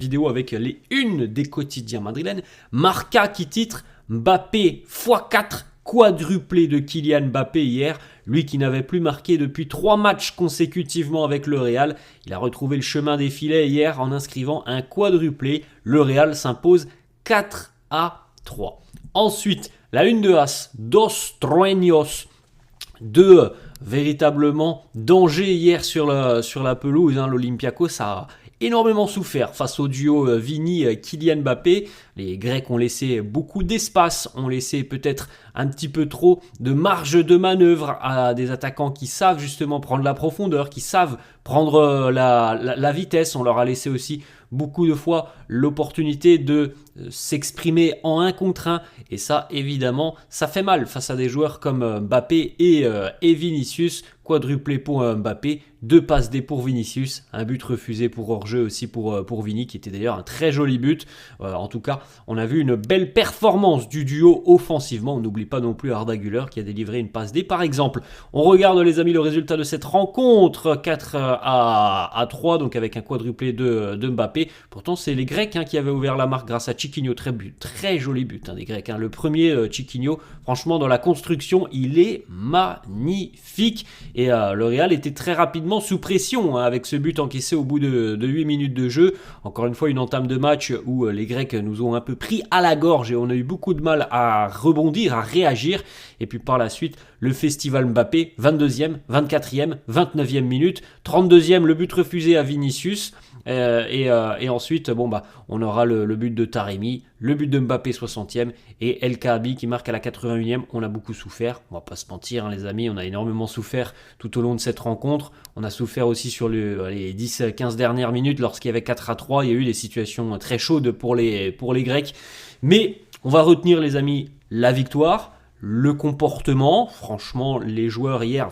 vidéo avec les unes des quotidiens madrilènes. Marca qui titre Mbappé x4 quadruplé de Kylian Mbappé hier. Lui qui n'avait plus marqué depuis 3 matchs consécutivement avec le Real. Il a retrouvé le chemin des filets hier en inscrivant un quadruplé. Le Real s'impose 4-3. Ensuite, la une de As, Dos Trueños, deux véritablement dangers hier sur la pelouse. L'Olympiakos a énormément souffert face au duo Vini-Kylian Mbappé. Les Grecs ont laissé beaucoup d'espace, ont laissé peut-être un petit peu trop de marge de manœuvre à des attaquants qui savent justement prendre la profondeur, qui savent prendre la vitesse. On leur a laissé aussi beaucoup de fois l'opportunité de s'exprimer en 1 contre 1 et ça évidemment ça fait mal face à des joueurs comme Mbappé et Vinicius. Quadruplé pour Mbappé, 2 passes D pour Vinicius, un but refusé pour hors-jeu aussi pour Vini qui était d'ailleurs un très joli but. En tout cas on a vu une belle performance du duo offensivement. On n'oublie pas non plus Arda Güler qui a délivré une passe D par exemple. On regarde les amis le résultat de cette rencontre, 4-3 donc avec un quadruplé de Mbappé. Pourtant c'est les Grecs qui avaient ouvert la marque grâce à Chiquinho, très joli but des Grecs. Le premier Chiquinho, franchement dans la construction il est magnifique. Et le Real était très rapidement sous pression avec ce but encaissé au bout de 8 minutes de jeu. Encore une fois, une entame de match où les Grecs nous ont un peu pris à la gorge et on a eu beaucoup de mal à rebondir, à réagir. Et puis par la suite, le festival Mbappé, 22e, 24e, 29e minute, 32e, le but refusé à Vinicius. Et ensuite, on aura le but de Taremi, le but de Mbappé 60e et El Kaabi qui marque à la 81e. On a beaucoup souffert, on va pas se mentir les amis, on a énormément souffert tout au long de cette rencontre. On a souffert aussi sur les 10-15 dernières minutes lorsqu'il y avait 4-3. Il y a eu des situations très chaudes pour les Grecs. Mais on va retenir les amis la victoire, le comportement. Franchement, les joueurs hier,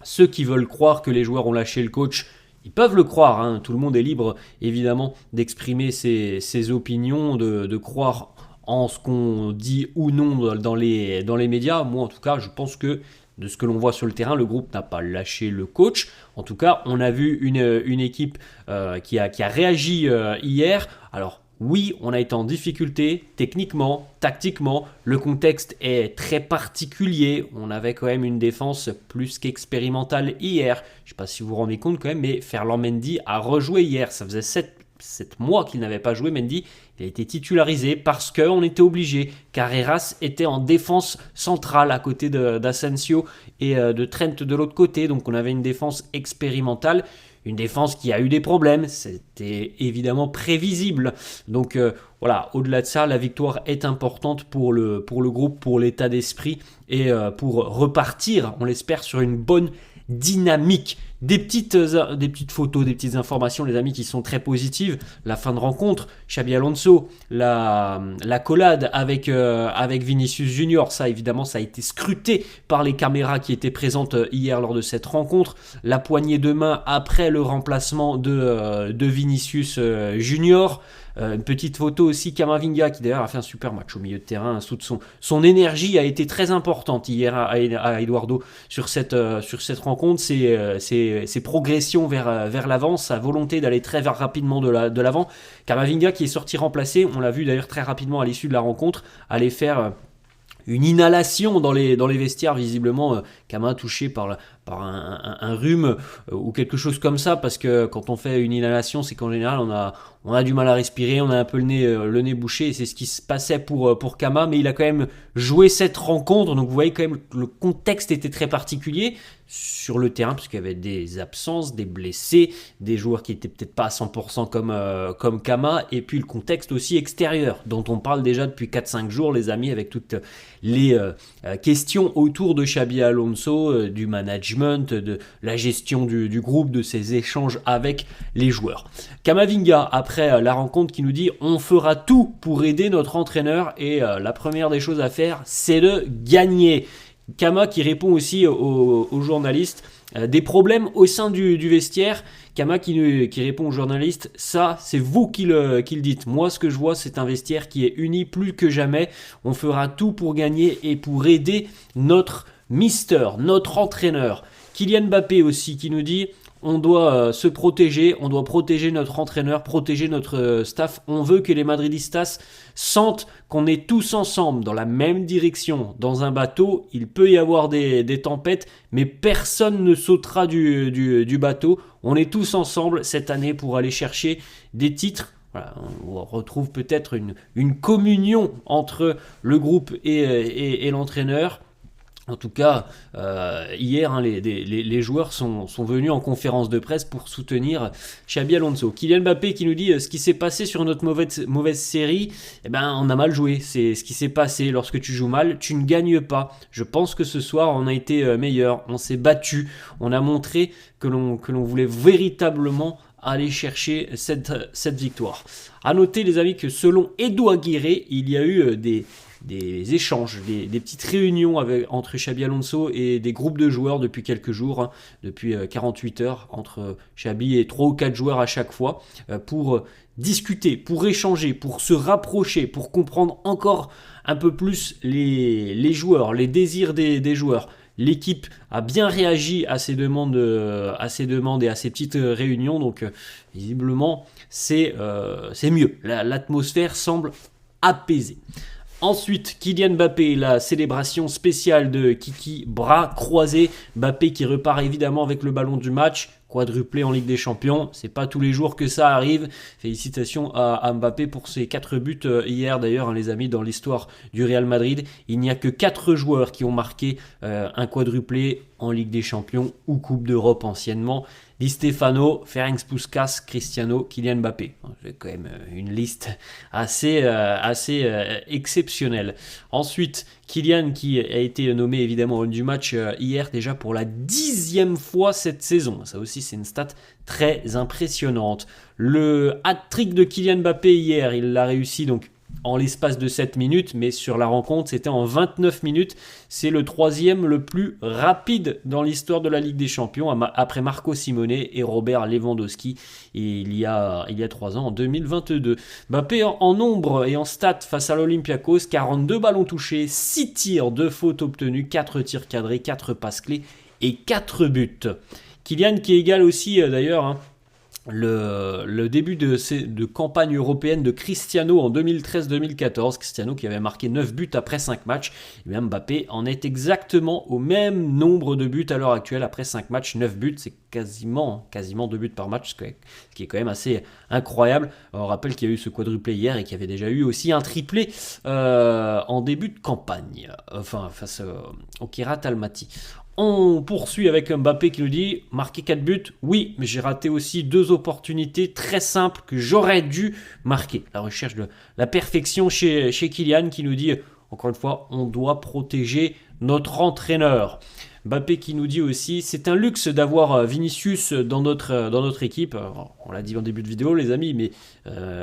ceux qui veulent croire que les joueurs ont lâché le coach, ils peuvent le croire, tout le monde est libre évidemment d'exprimer ses opinions, de croire en ce qu'on dit ou non dans les médias. Moi en tout cas je pense que de ce que l'on voit sur le terrain, le groupe n'a pas lâché le coach. En tout cas on a vu une équipe qui a réagi hier. Alors oui, on a été en difficulté techniquement, tactiquement. Le contexte est très particulier. On avait quand même une défense plus qu'expérimentale hier. Je ne sais pas si vous vous rendez compte quand même, mais Ferland Mendy a rejoué hier. Ça faisait 7 mois qu'il n'avait pas joué, Mendy. Il a été titularisé parce qu'on était obligé. Carreras était en défense centrale à côté d'Asensio et de Trent de l'autre côté. Donc on avait une défense expérimentale. Une défense qui a eu des problèmes, c'était évidemment prévisible. Donc voilà, au-delà de ça, la victoire est importante pour le groupe, pour l'état d'esprit et pour repartir, on l'espère, sur une bonne dynamique. Des petites photos, des petites informations, les amis, qui sont très positives. La fin de rencontre, Xabi Alonso, la collade avec Vinicius Junior, ça évidemment, ça a été scruté par les caméras qui étaient présentes hier lors de cette rencontre. La poignée de main après le remplacement de Vinicius Junior. Une petite photo aussi, Camavinga qui d'ailleurs a fait un super match au milieu de terrain. Son énergie a été très importante hier à Eduardo sur cette rencontre. Ses progressions vers l'avant, sa volonté d'aller très rapidement de l'avant. Camavinga qui est sorti remplacé, on l'a vu d'ailleurs très rapidement à l'issue de la rencontre, aller faire une inhalation dans les vestiaires, visiblement Kama touché par un rhume ou quelque chose comme ça, parce que quand on fait une inhalation, c'est qu'en général on a du mal à respirer, on a un peu le nez bouché, et c'est ce qui se passait pour Kama, mais il a quand même joué cette rencontre, donc vous voyez quand même que le contexte était très particulier sur le terrain, parce qu'il y avait des absences, des blessés, des joueurs qui étaient peut-être pas à 100% comme Kama, et puis le contexte aussi extérieur, dont on parle déjà depuis 4-5 jours les amis, avec toutes les questions autour de Xabi Alonso, du management, de la gestion du groupe, de ses échanges avec les joueurs. Camavinga, après la rencontre, qui nous dit « On fera tout pour aider notre entraîneur et la première des choses à faire, c'est de gagner ». Kama qui répond aussi aux journalistes, des problèmes au sein du vestiaire. Kama qui répond aux journalistes, ça c'est vous qui le dites. Moi ce que je vois, c'est un vestiaire qui est uni plus que jamais. On fera tout pour gagner et pour aider notre mister, notre entraîneur. Kylian Mbappé aussi qui nous dit on doit se protéger, on doit protéger notre entraîneur, protéger notre staff. On veut que les Madridistas sentent qu'on est tous ensemble dans la même direction. Dans un bateau, il peut y avoir des tempêtes, mais personne ne sautera du bateau. On est tous ensemble cette année pour aller chercher des titres. Voilà, on retrouve peut-être une communion entre le groupe et l'entraîneur. En tout cas, hier, les joueurs sont venus en conférence de presse pour soutenir Xabi Alonso. Kylian Mbappé qui nous dit ce qui s'est passé sur notre mauvaise série, on a mal joué. C'est ce qui s'est passé. Lorsque tu joues mal, tu ne gagnes pas. Je pense que ce soir, on a été meilleur. On s'est battu. On a montré que l'on voulait véritablement aller chercher cette victoire. À noter, les amis, que selon Edu Aguirre, il y a eu des échanges, des petites réunions entre Xabi Alonso et des groupes de joueurs depuis quelques jours, depuis 48 heures, entre Xabi et 3 ou 4 joueurs à chaque fois, pour discuter, pour échanger, pour se rapprocher, pour comprendre encore un peu plus les joueurs, les désirs des joueurs. L'équipe a bien réagi à ces demandes et à ces petites réunions, donc visiblement c'est mieux. L'atmosphère semble apaisée. Ensuite, Kylian Mbappé, la célébration spéciale de Kiki, bras croisés. Mbappé qui repart évidemment avec le ballon du match, quadruplé en Ligue des Champions. C'est pas tous les jours que ça arrive. Félicitations à Mbappé pour ses 4 buts hier d'ailleurs, les amis, dans l'histoire du Real Madrid. Il n'y a que 4 joueurs qui ont marqué un quadruplé en Ligue des Champions ou Coupe d'Europe anciennement. Di Stefano, Ferenc Puskás, Cristiano, Kylian Mbappé. C'est quand même une liste assez exceptionnelle. Ensuite, Kylian qui a été nommé évidemment homme du match hier déjà pour la 10e fois cette saison. Ça aussi c'est une stat très impressionnante. Le hat-trick de Kylian Mbappé hier, il l'a réussi donc en l'espace de 7 minutes, mais sur la rencontre, c'était en 29 minutes. C'est le 3e le plus rapide dans l'histoire de la Ligue des Champions, après Marco Simone et Robert Lewandowski, il y a 3 ans, en 2022. Mbappé en nombre et en stats face à l'Olympiakos, 42 ballons touchés, 6 tirs, 2 fautes obtenues, 4 tirs cadrés, 4 passes clés et 4 buts. Kylian qui égale aussi d'ailleurs le début de campagne européenne de Cristiano en 2013-2014. Cristiano qui avait marqué 9 buts après 5 matchs. Et bien Mbappé en est exactement au même nombre de buts à l'heure actuelle. Après 5 matchs, 9 buts, c'est quasiment 2 buts par match, ce qui est quand même assez incroyable. On rappelle qu'il y a eu ce quadruplé hier et qu'il y avait déjà eu aussi un triplé en début de campagne, face au Kirat Almaty. On poursuit avec Mbappé qui nous dit « Marquer 4 buts, oui, mais j'ai raté aussi 2 opportunités très simples que j'aurais dû marquer. » La recherche de la perfection chez Kylian qui nous dit « Encore une fois, on doit protéger notre entraîneur. » Mbappé qui nous dit aussi « C'est un luxe d'avoir Vinicius dans notre équipe. » On l'a dit en début de vidéo les amis, mais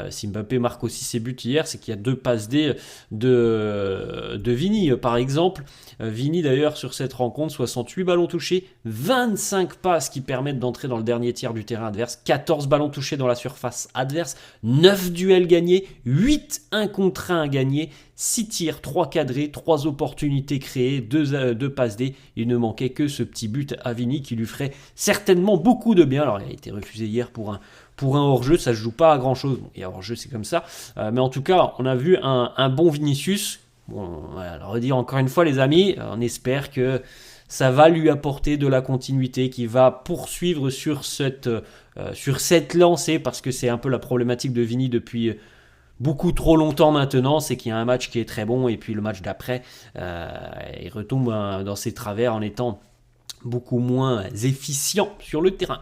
si Mbappé marque aussi ses buts hier, c'est qu'il y a 2 passes D de Vini par exemple. Vini d'ailleurs sur cette rencontre, 68 ballons touchés, 25 passes qui permettent d'entrer dans le dernier tiers du terrain adverse, 14 ballons touchés dans la surface adverse, 9 duels gagnés, 8 1 contre 1 gagnés, 6 tirs, 3 cadrés, 3 opportunités créées, 2 passes D. Il ne manquait que ce petit but à Vini qui lui ferait certainement beaucoup de bien. Alors il a été refusé hier pour un hors-jeu, ça ne se joue pas à grand-chose. Bon, et hors-jeu c'est comme ça. Mais en tout cas, on a vu un bon Vinicius. Bon, voilà, redire encore une fois les amis, on espère que ça va lui apporter de la continuité, qu'il va poursuivre sur cette lancée, parce que c'est un peu la problématique de Vini depuis beaucoup trop longtemps maintenant, c'est qu'il y a un match qui est très bon et puis le match d'après, il retombe dans ses travers en étant beaucoup moins efficient sur le terrain.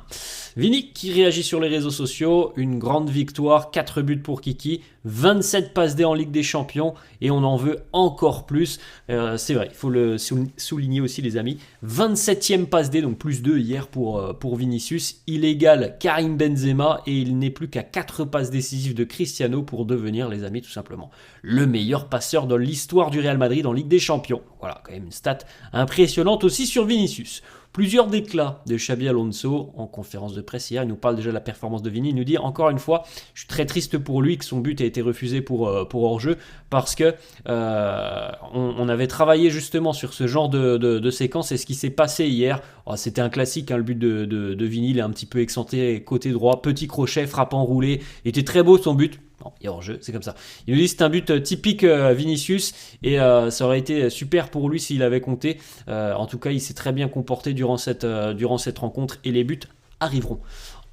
Vini qui réagit sur les réseaux sociaux, une grande victoire, 4 buts pour Kiki, 27 passes D en Ligue des Champions et on en veut encore plus. C'est vrai, il faut le souligner aussi les amis, 27e passe D, donc plus 2 hier pour Vinicius. Il égale Karim Benzema et il n'est plus qu'à 4 passes décisives de Cristiano pour devenir les amis tout simplement le meilleur passeur de l'histoire du Real Madrid en Ligue des Champions. Voilà, quand même une stat impressionnante aussi sur Vinicius. Plusieurs déclats de Xabi Alonso en conférence de presse hier. Il nous parle déjà de la performance de Vini. Il nous dit encore une fois, je suis très triste pour lui que son but ait été refusé pour hors-jeu parce que on avait travaillé justement sur ce genre de séquence et ce qui s'est passé hier. Oh, c'était un classique, hein, le but de Vini. Il est un petit peu excentré côté droit, petit crochet, frappe enroulé. Il était très beau son but. Non, il y a hors-jeu, c'est comme ça. Il nous dit que c'est un but typique Vinicius et ça aurait été super pour lui s'il avait compté. En tout cas, il s'est très bien comporté durant cette rencontre et les buts arriveront.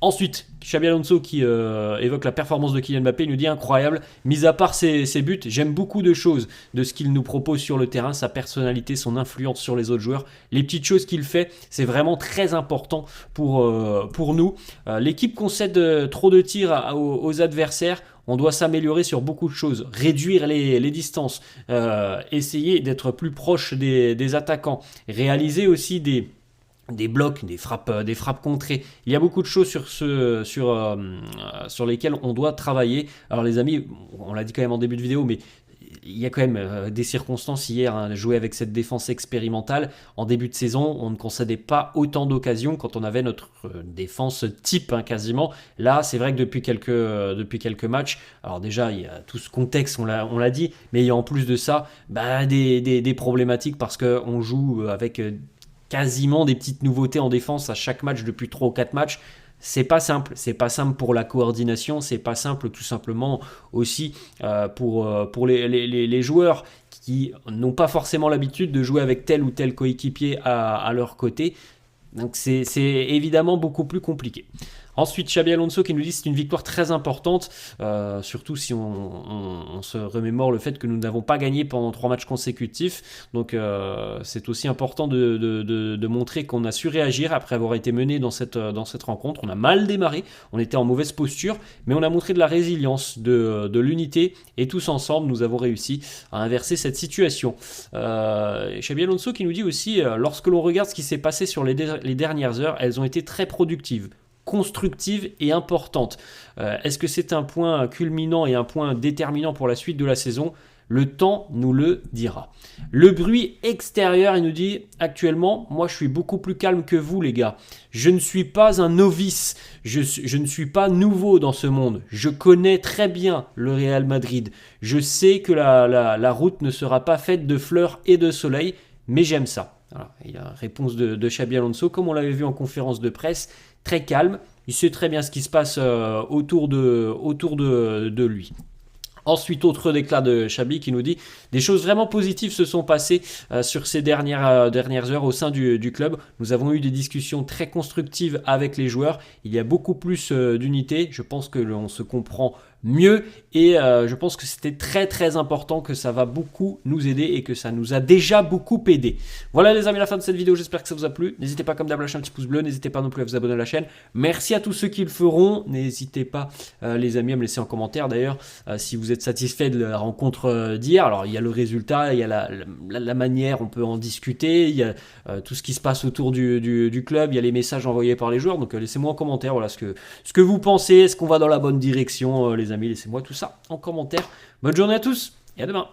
Ensuite, Xabi Alonso qui évoque la performance de Kylian Mbappé, il nous dit incroyable, mis à part ses buts, j'aime beaucoup de choses de ce qu'il nous propose sur le terrain, sa personnalité, son influence sur les autres joueurs, les petites choses qu'il fait, c'est vraiment très important pour nous. L'équipe concède trop de tirs aux adversaires. On doit s'améliorer sur beaucoup de choses, réduire les distances, essayer d'être plus proche des attaquants, réaliser aussi des blocs, des frappes contrées. Il y a beaucoup de choses sur lesquelles on doit travailler. Alors les amis, on l'a dit quand même en début de vidéo, mais il y a quand même des circonstances hier, hein, jouer avec cette défense expérimentale. En début de saison, on ne concédait pas autant d'occasions quand on avait notre défense type, hein, quasiment. Là, c'est vrai que depuis quelques matchs, alors déjà, il y a tout ce contexte, on l'a dit, mais il y a en plus de ça des problématiques parce qu'on joue avec quasiment des petites nouveautés en défense à chaque match depuis 3 ou 4 matchs. C'est pas simple pour la coordination, c'est pas simple tout simplement aussi pour les joueurs qui n'ont pas forcément l'habitude de jouer avec tel ou tel coéquipier à leur côté. Donc c'est évidemment beaucoup plus compliqué. Ensuite, Xabi Alonso qui nous dit que c'est une victoire très importante, surtout si on se remémore le fait que nous n'avons pas gagné pendant 3 matchs consécutifs. Donc c'est aussi important de montrer qu'on a su réagir après avoir été mené dans cette rencontre. On a mal démarré, on était en mauvaise posture, mais on a montré de la résilience, de l'unité, et tous ensemble, nous avons réussi à inverser cette situation. Xabi Alonso qui nous dit aussi, lorsque l'on regarde ce qui s'est passé sur les dernières heures, elles ont été très productives, constructive et importante. Est-ce que c'est un point culminant et un point déterminant pour la suite de la saison ? Le temps nous le dira. Le bruit extérieur, il nous dit actuellement, moi je suis beaucoup plus calme que vous les gars. Je ne suis pas un novice, je ne suis pas nouveau dans ce monde. Je connais très bien le Real Madrid. Je sais que la route ne sera pas faite de fleurs et de soleil, mais j'aime ça. Voilà. Il y a une réponse de Xabi Alonso, comme on l'avait vu en conférence de presse, très calme. Il sait très bien ce qui se passe autour de lui. Ensuite, autre déclat de Xabi qui nous dit « Des choses vraiment positives se sont passées sur ces dernières heures au sein du club. Nous avons eu des discussions très constructives avec les joueurs. Il y a beaucoup plus d'unité. Je pense que l'on se comprend mieux et je pense que c'était très très important, que ça va beaucoup nous aider et que ça nous a déjà beaucoup aidé. » Voilà les amis, la fin de cette vidéo. J'espère que ça vous a plu. N'hésitez pas comme d'hab à lâcher un petit pouce bleu. N'hésitez pas non plus à vous abonner à la chaîne. Merci à tous ceux qui le feront. N'hésitez pas les amis à me laisser en commentaire d'ailleurs si vous êtes satisfait de la rencontre d'hier. Alors il y a le résultat, il y a la manière, on peut en discuter, il y a tout ce qui se passe autour du club, il y a les messages envoyés par les joueurs, donc laissez-moi en commentaire voilà, ce que vous pensez, est-ce qu'on va dans la bonne direction les amis, laissez-moi tout ça en commentaire. Bonne journée à tous et à demain.